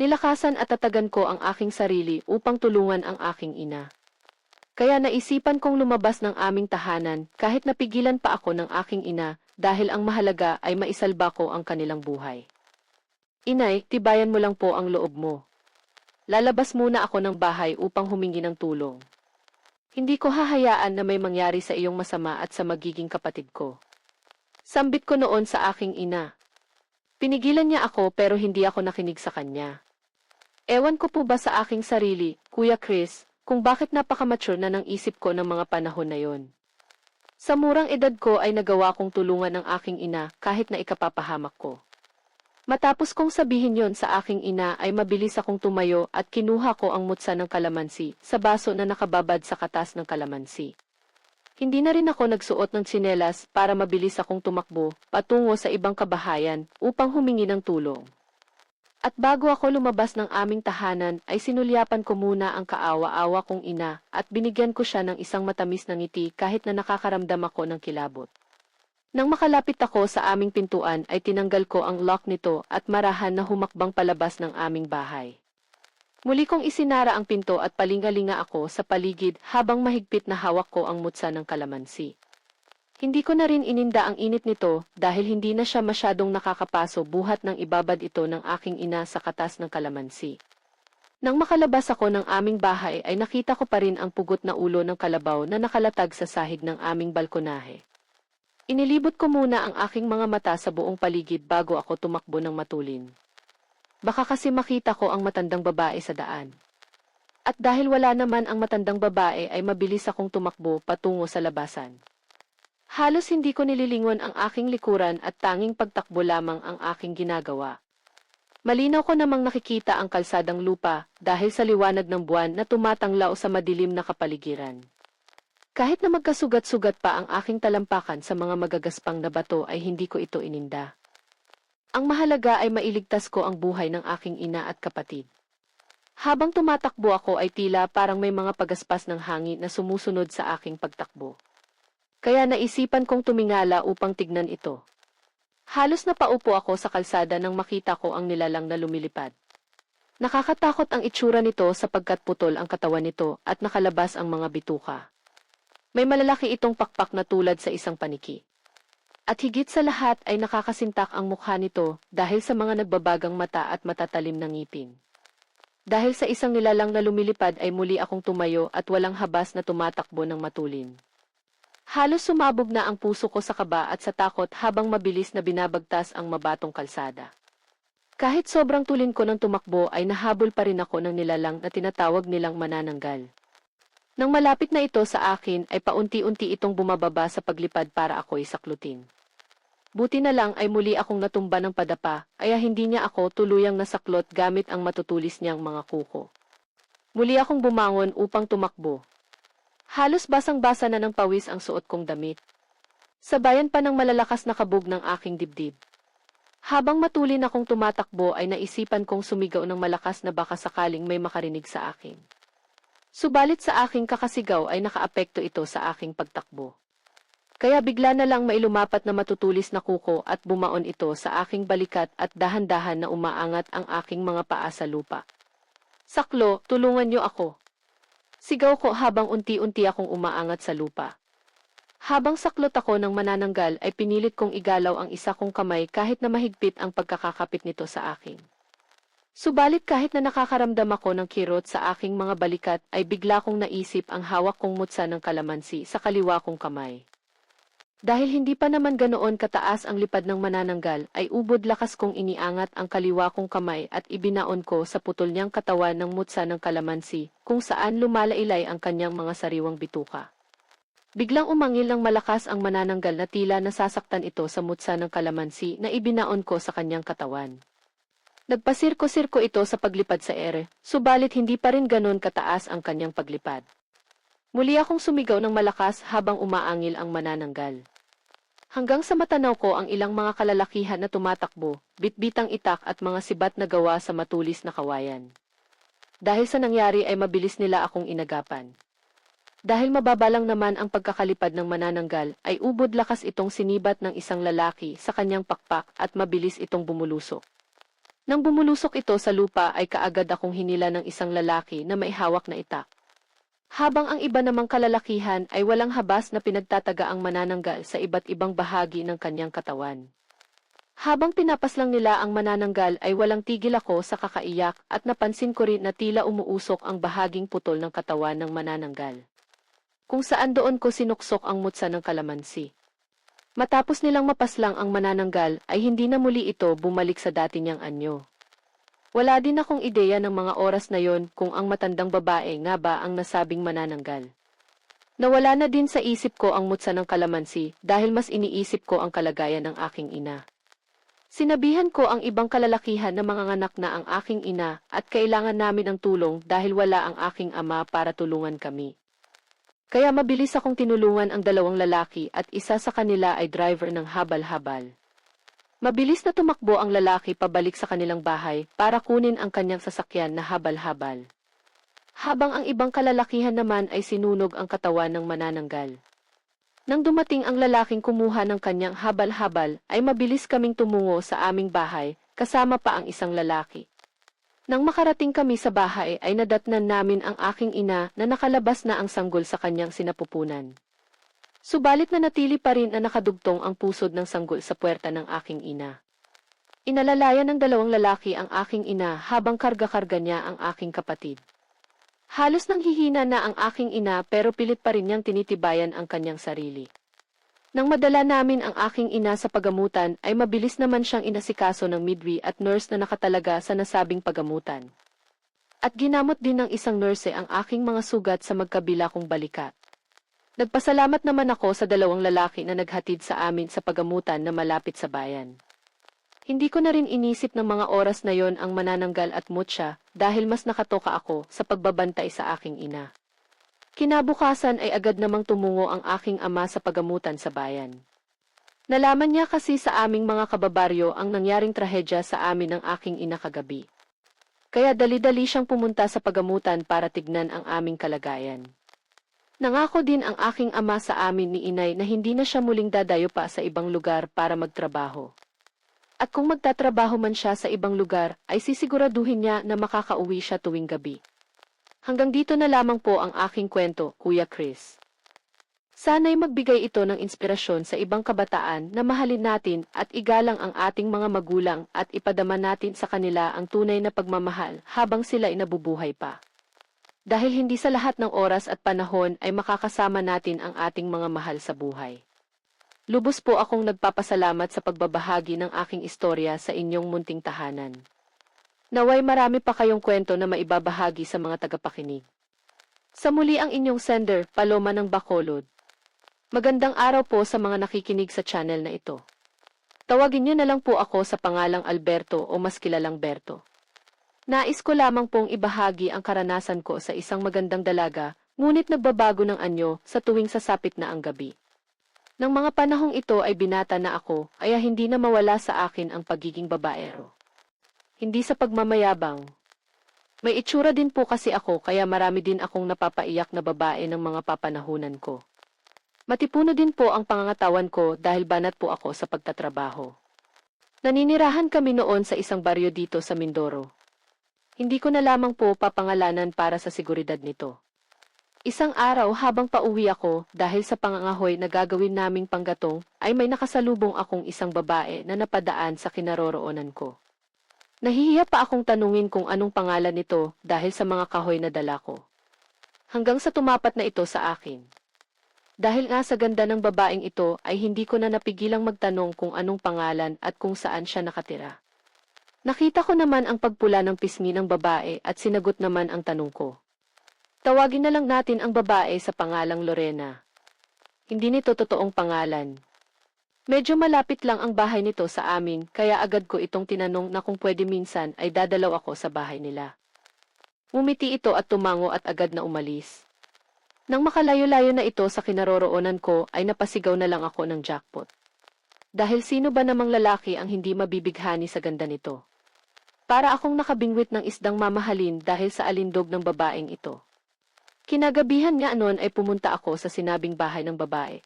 Nilakasan at tatagan ko ang aking sarili upang tulungan ang aking ina. Kaya naisipan kong lumabas ng aming tahanan kahit napigilan pa ako ng aking ina dahil ang mahalaga ay maisalba ko ang kanilang buhay. Inay, tibayan mo lang po ang loob mo. Lalabas muna ako ng bahay upang humingi ng tulong. Hindi ko hahayaan na may mangyari sa iyong masama at sa magiging kapatid ko. Sambit ko noon sa aking ina. Pinigilan niya ako pero hindi ako nakinig sa kanya. Ewan ko po ba sa aking sarili, Kuya Chris, kung bakit napakamature na ng isip ko ng mga panahon na yon. Sa murang edad ko ay nagawa kong tulungan ng aking ina kahit na ikapapahamak ko. Matapos kong sabihin yon sa aking ina ay mabilis akong tumayo at kinuha ko ang mutsa ng kalamansi sa baso na nakababad sa katas ng kalamansi. Hindi na rin ako nagsuot ng tsinelas para mabilis akong tumakbo patungo sa ibang kabahayan upang humingi ng tulong. At bago ako lumabas ng aming tahanan ay sinulyapan ko muna ang kaawa-awa kong ina at binigyan ko siya ng isang matamis na ngiti kahit na nakakaramdam ako ng kilabot. Nang makalapit ako sa aming pintuan ay tinanggal ko ang lock nito at marahan na humakbang palabas ng aming bahay. Muli kong isinara ang pinto at palingalinga ako sa paligid habang mahigpit na hawak ko ang mutsa ng kalamansi. Hindi ko na rin ininda ang init nito dahil hindi na siya masyadong nakakapaso buhat ng ibabad ito ng aking ina sa katas ng kalamansi. Nang makalabas ako ng aming bahay ay nakita ko pa rin ang pugot na ulo ng kalabaw na nakalatag sa sahig ng aming balkonahe. Inilibot ko muna ang aking mga mata sa buong paligid bago ako tumakbo ng matulin. Baka kasi makita ko ang matandang babae sa daan. At dahil wala naman ang matandang babae ay mabilis akong tumakbo patungo sa labasan. Halos hindi ko nililingon ang aking likuran at tanging pagtakbo lamang ang aking ginagawa. Malinaw ko namang nakikita ang kalsadang lupa dahil sa liwanag ng buwan na tumatanglaw sa madilim na kapaligiran. Kahit na magkasugat-sugat pa ang aking talampakan sa mga magagaspang na bato ay hindi ko ito ininda. Ang mahalaga ay mailigtas ko ang buhay ng aking ina at kapatid. Habang tumatakbo ako ay tila parang may mga pagaspas ng hangin na sumusunod sa aking pagtakbo. Kaya naisipan kong tumingala upang tignan ito. Halos napaupo ako sa kalsada nang makita ko ang nilalang na lumilipad. Nakakatakot ang itsura nito sapagkat putol ang katawan nito at nakalabas ang mga bituka. May malalaki itong pakpak na tulad sa isang paniki. At higit sa lahat ay nakakasintak ang mukha nito dahil sa mga nagbabagang mata at matatalim na ngipin. Dahil sa isang nilalang na lumilipad ay muli akong tumayo at walang habas na tumatakbo ng matulin. Halos sumabog na ang puso ko sa kaba at sa takot habang mabilis na binabagtas ang mabatong kalsada. Kahit sobrang tulin ko ng tumakbo ay nahabol pa rin ako ng nilalang na tinatawag nilang manananggal. Nang malapit na ito sa akin ay paunti-unti itong bumababa sa paglipad para ako'y saklutin. Buti na lang ay muli akong natumba ng padapa, kaya hindi niya ako tuluyang nasaklot gamit ang matutulis niyang mga kuko. Muli akong bumangon upang tumakbo. Halos basang-basa na ng pawis ang suot kong damit. Sabayan pa ng malalakas na kabog ng aking dibdib. Habang matulin akong tumatakbo ay naisipan kong sumigaw ng malakas na baka sakaling may makarinig sa akin. Subalit sa aking kakasigaw ay nakaapekto ito sa aking pagtakbo. Kaya bigla na lang mailumapat na matutulis na kuko at bumaon ito sa aking balikat at dahan-dahan na umaangat ang aking mga paa sa lupa. Saklo, tulungan niyo ako. Sigaw ko habang unti-unti akong umaangat sa lupa. Habang saklot ako ng manananggal ay pinilit kong igalaw ang isa kong kamay kahit na mahigpit ang pagkakakapit nito sa akin. Subalit kahit na nakakaramdam ako ng kirot sa aking mga balikat ay bigla kong naisip ang hawak kong mutsa ng kalamansi sa kaliwa kong kamay. Dahil hindi pa naman ganoon kataas ang lipad ng manananggal ay ubod lakas kong iniangat ang kaliwa kong kamay at ibinaon ko sa putol niyang katawan ng mutsa ng kalamansi kung saan lumalailay ang kanyang mga sariwang bituka. Biglang umangil ng malakas ang manananggal na tila nasasaktan ito sa mutsa ng kalamansi na ibinaon ko sa kanyang katawan. Nagpasirko-sirko ito sa paglipad sa ere, subalit hindi pa rin ganon kataas ang kanyang paglipad. Muli akong sumigaw ng malakas habang umaangil ang manananggal. Hanggang sa matanaw ko ang ilang mga kalalakihan na tumatakbo, bitbitang itak at mga sibat na gawa sa matulis na kawayan. Dahil sa nangyari ay mabilis nila akong inagapan. Dahil mababa lang naman ang pagkakalipad ng manananggal, ay ubod lakas itong sinibat ng isang lalaki sa kanyang pakpak at mabilis itong bumulusok. Nang bumulusok ito sa lupa ay kaagad akong hinila ng isang lalaki na may hawak na itak. Habang ang iba namang kalalakihan ay walang habas na pinagtataga ang manananggal sa iba't ibang bahagi ng kanyang katawan. Habang pinapas lang nila ang manananggal ay walang tigil ako sa kakaiyak at napansin ko rin na tila umuusok ang bahaging putol ng katawan ng manananggal. Kung saan doon ko sinuksok ang mutsa ng kalamansi. Matapos nilang mapaslang ang manananggal ay hindi na muli ito bumalik sa dati niyang anyo. Wala din akong ideya ng mga oras na yon kung ang matandang babae nga ba ang nasabing manananggal. Nawala na din sa isip ko ang mutsa ng kalamansi dahil mas iniisip ko ang kalagayan ng aking ina. Sinabihan ko ang ibang kalalakihan na manganganak na ang aking ina at kailangan namin ang tulong dahil wala ang aking ama para tulungan kami. Kaya mabilis akong tinulungan ang dalawang lalaki at isa sa kanila ay driver ng habal-habal. Mabilis na tumakbo ang lalaki pabalik sa kanilang bahay para kunin ang kanyang sasakyan na habal-habal. Habang ang ibang kalalakihan naman ay sinunog ang katawan ng manananggal. Nang dumating ang lalaking kumuha ng kanyang habal-habal ay mabilis kaming tumungo sa aming bahay kasama pa ang isang lalaki. Nang makarating kami sa bahay ay nadatnan namin ang aking ina na nakalabas na ang sanggol sa kanyang sinapupunan. Subalit na natili pa rin na nakadugtong ang pusod ng sanggol sa puwerta ng aking ina. Inalalayan ng dalawang lalaki ang aking ina habang karga-karga niya ang aking kapatid. Halos nang hihina na ang aking ina pero pilit pa rin niyang tinitibayan ang kanyang sarili. Nang madala namin ang aking ina sa pagamutan ay mabilis naman siyang inasikaso ng midwife at nurse na nakatalaga sa nasabing pagamutan. At ginamot din ng isang nurse ang aking mga sugat sa magkabila kong balikat. Nagpasalamat naman ako sa dalawang lalaki na naghatid sa amin sa pagamutan na malapit sa bayan. Hindi ko na rin inisip ng mga oras na yon ang manananggal at mutya dahil mas nakatoka ako sa pagbabantay sa aking ina. Kinabukasan ay agad namang tumungo ang aking ama sa pagamutan sa bayan. Nalaman niya kasi sa aming mga kababaryo ang nangyaring trahedya sa amin ng aking ina kagabi. Kaya dali-dali siyang pumunta sa pagamutan para tignan ang aming kalagayan. Nangako din ang aking ama sa amin ni inay na hindi na siya muling dadayo pa sa ibang lugar para magtrabaho. At kung magtatrabaho man siya sa ibang lugar, ay sisiguraduhin niya na makakauwi siya tuwing gabi. Hanggang dito na lamang po ang aking kwento, Kuya Chris. Sana'y magbigay ito ng inspirasyon sa ibang kabataan na mahalin natin at igalang ang ating mga magulang at ipadama natin sa kanila ang tunay na pagmamahal habang sila ay nabubuhay pa. Dahil hindi sa lahat ng oras at panahon ay makakasama natin ang ating mga mahal sa buhay. Lubos po akong nagpapasalamat sa pagbabahagi ng aking istorya sa inyong munting tahanan. Naway marami pa kayong kwento na maibabahagi sa mga tagapakinig. Sa muli ang inyong sender, Paloma ng Bacolod. Magandang araw po sa mga nakikinig sa channel na ito. Tawagin niyo na lang po ako sa pangalang Alberto o mas kilalang Berto. Nais ko lamang pong ibahagi ang karanasan ko sa isang magandang dalaga, ngunit nagbabago ng anyo sa tuwing sasapit na ang gabi. Nang mga panahong ito ay binata na ako, kaya hindi na mawala sa akin ang pagiging babaero. Hindi sa pagmamayabang. May itsura din po kasi ako kaya marami din akong napapaiyak na babae ng mga papanahunan ko. Matipuno din po ang pangangatawan ko dahil banat po ako sa pagtatrabaho. Naninirahan kami noon sa isang baryo dito sa Mindoro. Hindi ko na lamang po papangalanan para sa seguridad nito. Isang araw habang pauwi ako dahil sa pangangahoy na gagawin naming panggatong ay may nakasalubong akong isang babae na napadaan sa kinaroroonan ko. Nahihiya pa akong tanungin kung anong pangalan nito dahil sa mga kahoy na dala ko. Hanggang sa tumapat na ito sa akin. Dahil nga sa ganda ng babaeng ito ay hindi ko na napigilang magtanong kung anong pangalan at kung saan siya nakatira. Nakita ko naman ang pagpula ng pisngi ng babae at sinagot naman ang tanong ko. Tawagin na lang natin ang babae sa pangalang Lorena. Hindi nito totoong pangalan. Medyo malapit lang ang bahay nito sa amin kaya agad ko itong tinanong na kung pwede minsan ay dadalaw ako sa bahay nila. Umiti ito at tumango at agad na umalis. Nang makalayo-layo na ito sa kinaroroonan ko ay napasigaw na lang ako ng jackpot. Dahil sino ba namang lalaki ang hindi mabibighani sa ganda nito? Para akong nakabingwit ng isdang mamahalin dahil sa alindog ng babaeng ito. Kinagabihan nga noon ay pumunta ako sa sinabing bahay ng babae.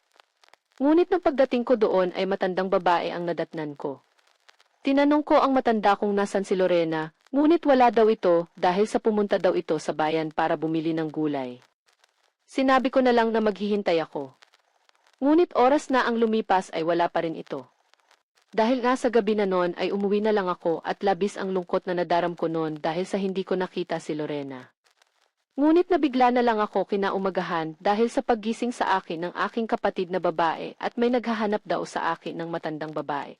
Ngunit nang pagdating ko doon ay matandang babae ang nadatnan ko. Tinanong ko ang matanda kung nasan si Lorena, ngunit wala daw ito dahil sa pumunta daw ito sa bayan para bumili ng gulay. Sinabi ko na lang na maghihintay ako. Ngunit oras na ang lumipas ay wala pa rin ito. Dahil nga sa gabi na noon ay umuwi na lang ako at labis ang lungkot na nadaram ko noon dahil sa hindi ko nakita si Lorena. Ngunit nabigla na lang ako kinaumagahan dahil sa paggising sa akin ng aking kapatid na babae at may naghahanap daw sa akin ng matandang babae.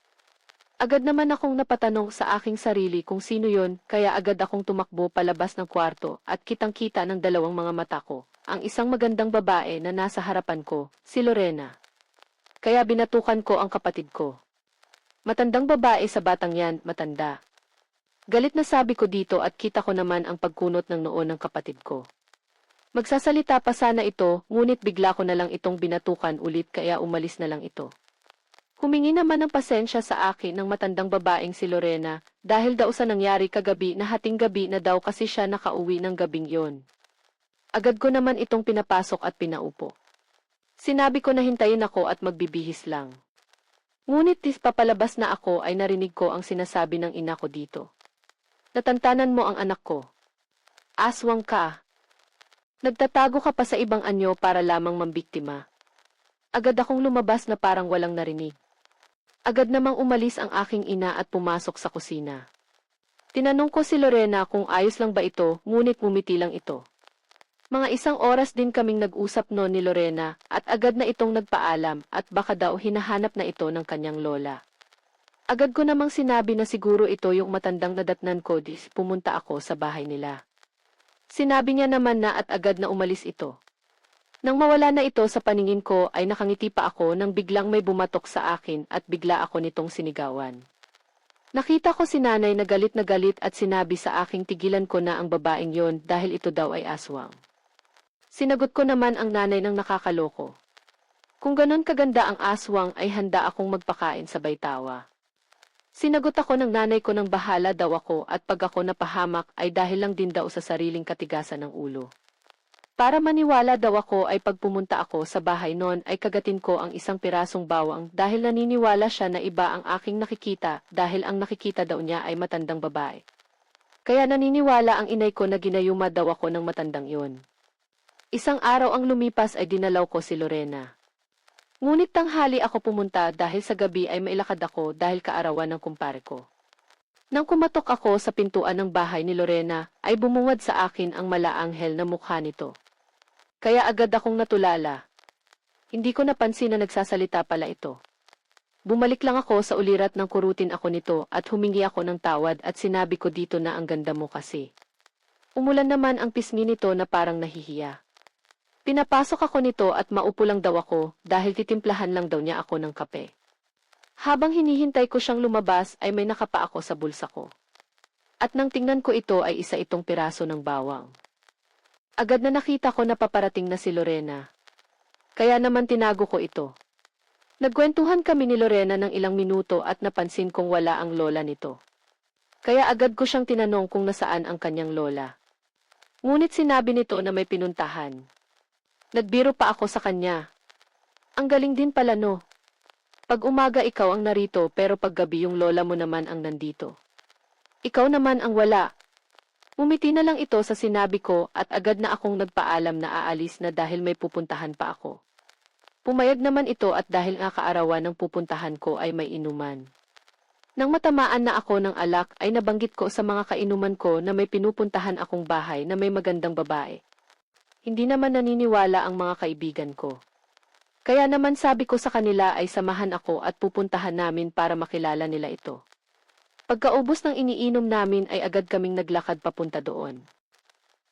Agad naman akong napatanong sa aking sarili kung sino yon kaya agad akong tumakbo palabas ng kwarto at kitang-kita ng dalawang mga mata ko, ang isang magandang babae na nasa harapan ko, si Lorena. Kaya binatukan ko ang kapatid ko. Matandang babae sa batang yan, matanda. Galit na sabi ko dito at kita ko naman ang pagkunot ng noo ng kapatid ko. Magsasalita pa sana ito, ngunit bigla ko na lang itong binatukan ulit kaya umalis na lang ito. Humingi naman ng pasensya sa akin ng matandang babaeng si Lorena dahil daw sa nangyari kagabi na hating gabi na daw kasi siya nakauwi ng gabing yon. Agad ko naman itong pinapasok at pinaupo. Sinabi ko na hintayin ako at magbibihis lang. Ngunit papalabas na ako ay narinig ko ang sinasabi ng ina ko dito. Natantanan mo ang anak ko. Aswang ka. Nagtatago ka pa sa ibang anyo para lamang mambiktima. Agad akong lumabas na parang walang narinig. Agad namang umalis ang aking ina at pumasok sa kusina. Tinanong ko si Lorena kung ayos lang ba ito, ngunit ngumiti lang ito. Mga isang oras din kaming nag-usap noon ni Lorena at agad na itong nagpaalam at baka daw hinahanap na ito ng kanyang lola. Agad ko namang sinabi na siguro ito yung matandang nadatnan ko pumunta ako sa bahay nila. Sinabi niya naman na at agad na umalis ito. Nang mawala na ito sa paningin ko ay nakangiti pa ako nang biglang may bumatok sa akin at bigla ako nitong sinigawan. Nakita ko si nanay na galit at sinabi sa aking tigilan ko na ang babaeng yon dahil ito daw ay aswang. Sinagot ko naman ang nanay ng nakakaloko. Kung ganon kaganda ang aswang ay handa akong magpakain sa baytawa. Sinagot ako ng nanay ko ng bahala daw ako at pag ako napahamak ay dahil lang din daw sa sariling katigasan ng ulo. Para maniwala daw ako ay pag pumunta ako sa bahay noon ay kagatin ko ang isang pirasong bawang dahil naniniwala siya na iba ang aking nakikita dahil ang nakikita daw niya ay matandang babae. Kaya naniniwala ang inay ko na ginayuma daw ako ng matandang yon. Isang araw ang lumipas ay dinalaw ko si Lorena. Ngunit tanghali ako pumunta dahil sa gabi ay mailakad ako dahil kaarawan ng kumpare ko. Nang kumatok ako sa pintuan ng bahay ni Lorena ay bumungad sa akin ang malaanghel na mukha nito. Kaya agad akong natulala. Hindi ko napansin na nagsasalita pala ito. Bumalik lang ako sa ulirat ng kurutin ako nito at humingi ako ng tawad at sinabi ko dito na ang ganda mo kasi. Umulan naman ang pisngi nito na parang nahihiya. Pinapasok ako nito at maupo lang daw ako dahil titimplahan lang daw niya ako ng kape. Habang hinihintay ko siyang lumabas ay may nakapa ako sa bulsa ko. At nang tingnan ko ito ay isa itong piraso ng bawang. Agad na nakita ko na paparating na si Lorena. Kaya naman tinago ko ito. Nagkwentuhan kami ni Lorena ng ilang minuto at napansin kong wala ang lola nito. Kaya agad ko siyang tinanong kung nasaan ang kanyang lola. Ngunit sinabi nito na may pinuntahan. Nagbiro pa ako sa kanya. Ang galing din pala no. Pag umaga ikaw ang narito pero pag gabi yung lola mo naman ang nandito. Ikaw naman ang wala. Umiti na lang ito sa sinabi ko at agad na akong nagpaalam na aalis na dahil may pupuntahan pa ako. Pumayag naman ito at dahil nga kaarawan ng pupuntahan ko ay may inuman. Nang matamaan na ako ng alak ay nabanggit ko sa mga kainuman ko na may pinupuntahan akong bahay na may magandang babae. Hindi naman naniniwala ang mga kaibigan ko. Kaya naman sabi ko sa kanila ay samahan ako at pupuntahan namin para makilala nila ito. Pagkaubos ng iniinom namin ay agad kaming naglakad papunta doon.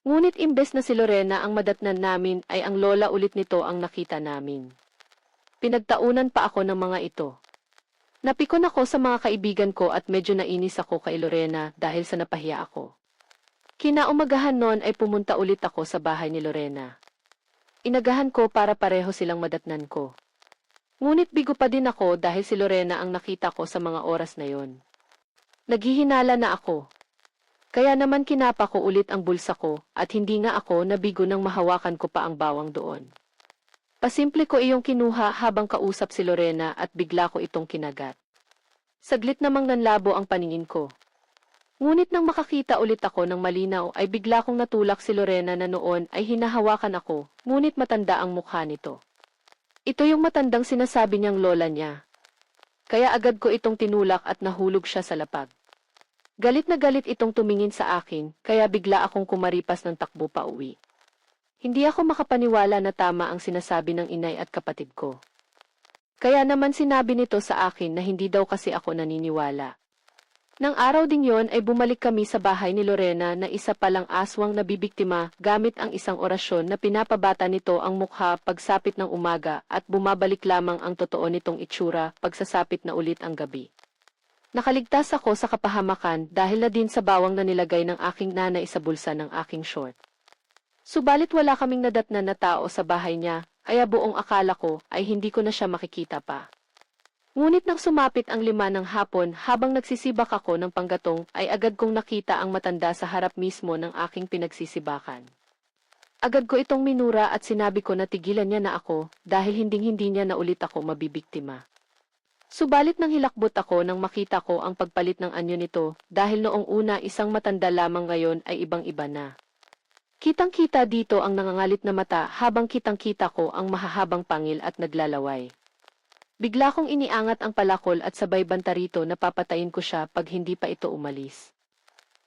Ngunit imbes na si Lorena ang madatnan namin ay ang lola ulit nito ang nakita namin. Pinagtaunan pa ako ng mga ito. Napikon ako sa mga kaibigan ko at medyo nainis ako kay Lorena dahil sa napahiya ako. Kinaumagahan noon ay pumunta ulit ako sa bahay ni Lorena. Inagahan ko para pareho silang madatnan ko. Ngunit bigo pa din ako dahil si Lorena ang nakita ko sa mga oras na yon. Naghihinala na ako. Kaya naman kinapa ko ulit ang bulsa ko at hindi nga ako nabigo nang mahawakan ko pa ang bawang doon. Pasimple ko iyong kinuha habang kausap si Lorena at bigla ko itong kinagat. Saglit namang nanlabo ang paningin ko. Ngunit nang makakita ulit ako ng malinaw ay bigla kong natulak si Lorena na noon ay hinahawakan ako, ngunit matanda ang mukha nito. Ito yung matandang sinasabi niyang lola niya. Kaya agad ko itong tinulak at nahulog siya sa lapag. Galit na galit itong tumingin sa akin, kaya bigla akong kumaripas ng takbo pa uwi. Hindi ako makapaniwala na tama ang sinasabi ng inay at kapatid ko. Kaya naman sinabi nito sa akin na hindi daw kasi ako naniniwala. Nang araw ding yon ay bumalik kami sa bahay ni Lorena na isa palang aswang nabibiktima gamit ang isang orasyon na pinapabata nito ang mukha pagsapit ng umaga at bumabalik lamang ang totoo nitong itsura pagsasapit na ulit ang gabi. Nakaligtas ako sa kapahamakan dahil na din sa bawang na nilagay ng aking nanay sa bulsa ng aking short. Subalit wala kaming nadatnan na tao sa bahay niya, kaya buong akala ko ay hindi ko na siya makikita pa. Ngunit nang sumapit ang 5 ng hapon habang nagsisibak ako ng panggatong ay agad kong nakita ang matanda sa harap mismo ng aking pinagsisibakan. Agad ko itong minura at sinabi ko na tigilan niya na ako dahil hinding-hindi niya na ulit ako mabibiktima. Subalit nang hilakbot ako nang makita ko ang pagpalit ng anyo nito dahil noong una isang matanda lamang ngayon ay ibang-iba na. Kitang-kita dito ang nangangalit na mata habang kitang-kita ko ang mahahabang pangil at naglalaway. Bigla kong iniangat ang palakol at sabay banta rito na papatayin ko siya pag hindi pa ito umalis.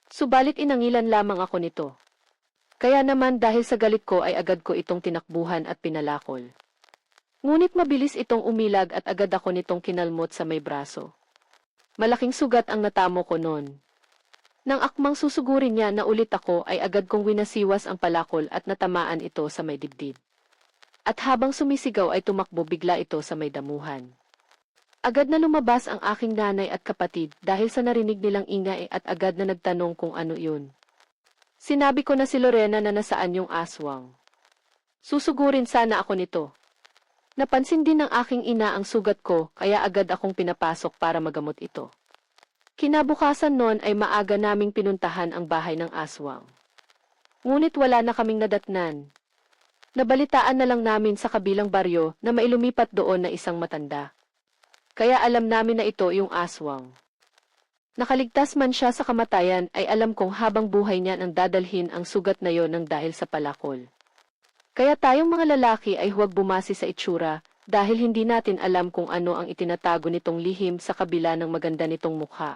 Subalit inangilan lamang ako nito. Kaya naman dahil sa galit ko ay agad ko itong tinakbuhan at pinalakol. Ngunit mabilis itong umilag at agad ako nitong kinalmot sa may braso. Malaking sugat ang natamo ko noon. Nang akmang susugurin niya na ulit ako ay agad kong winasiwas ang palakol at natamaan ito sa may dibdib. At habang sumisigaw ay tumakbo bigla ito sa may damuhan. Agad na lumabas ang aking nanay at kapatid dahil sa narinig nilang ingay at agad na nagtanong kung ano yun. Sinabi ko na si Lorena na nasaan yung aswang. Susugurin sana ako nito. Napansin din ng aking ina ang sugat ko kaya agad akong pinapasok para magamot ito. Kinabukasan noon ay maaga naming pinuntahan ang bahay ng aswang. Ngunit wala na kaming nadatnan. Nabalitaan na lang namin sa kabilang baryo na may lumipat doon na isang matanda. Kaya alam namin na ito yung aswang. Nakaligtas man siya sa kamatayan ay alam kong habang buhay niya nang dadalhin ang sugat na yon ng dahil sa palakol. Kaya tayong mga lalaki ay huwag bumasi sa itsura dahil hindi natin alam kung ano ang itinatago nitong lihim sa kabila ng maganda nitong mukha.